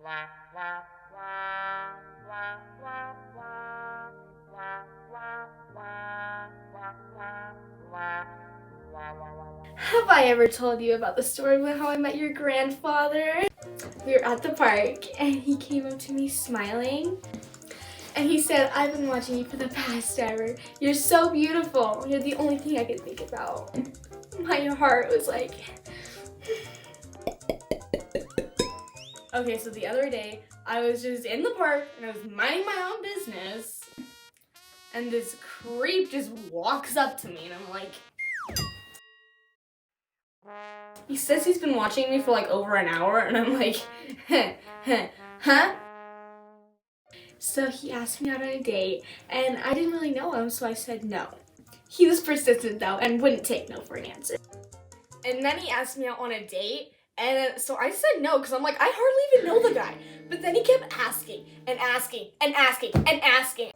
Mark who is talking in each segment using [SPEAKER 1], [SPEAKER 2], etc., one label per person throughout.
[SPEAKER 1] Have I ever told you about the story about how I met your grandfather? We were at the park and he came up to me smiling and he said, "I've been watching you for the past hour. You're so beautiful. You're the only thing I could think about." My heart was like... Okay, so the other day, I was just in the park and I was minding my own business and this creep just walks up to me and I'm like... He says he's been watching me for like over an hour and I'm like, huh? So he asked me out on a date and I didn't really know him, so I said no. He was persistent though and wouldn't take no for an answer. And then he asked me out on a date and so I said no because I'm like, I hardly even know the guy. But then he kept asking and asking and asking and asking.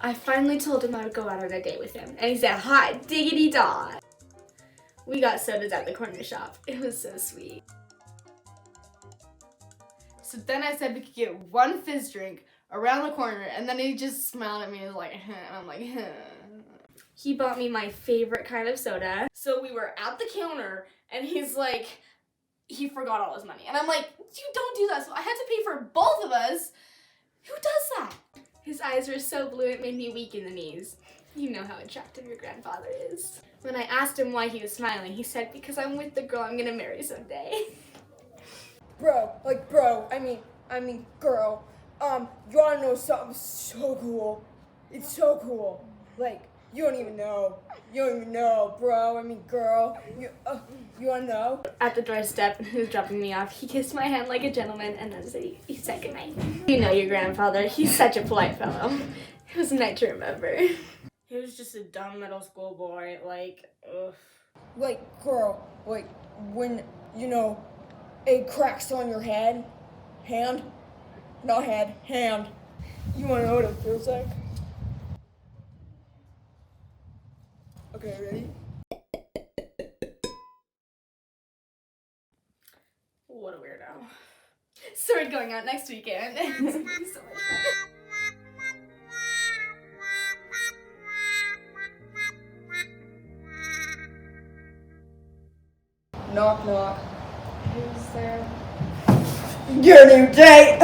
[SPEAKER 1] I finally told him I would go out on a date with him and he said, "Hot diggity dog." We got sodas at the corner shop. It was so sweet. So then I said we could get one fizz drink around the corner, and then he just smiled at me and was like, huh. And I'm like, huh. He bought me my favorite kind of soda. So we were at the counter, and he's like, he forgot all his money. And I'm like, you don't do that. So I had to pay for both of us. Who does that? His eyes were so blue it made me weak in the knees. You know how attractive your grandfather is. When I asked him why he was smiling, he said, "Because I'm with the girl I'm gonna marry someday."
[SPEAKER 2] Bro, girl, you wanna know something so cool? It's so cool. Like, you don't even know, bro, girl, you wanna know?
[SPEAKER 1] At the doorstep, he was dropping me off. He kissed my hand like a gentleman and then he said goodnight. You know your grandfather, he's such a polite fellow. It was a night to remember. He was just a dumb middle school boy, like, ugh.
[SPEAKER 2] Like, girl, like, when, it cracks on your hand, not head, hand. You wanna know what it feels like? Okay, ready?
[SPEAKER 1] What a weirdo. So we're going out next weekend. It's gonna be so much fun.
[SPEAKER 2] Knock, knock.
[SPEAKER 1] Who's there?
[SPEAKER 2] Get a new date!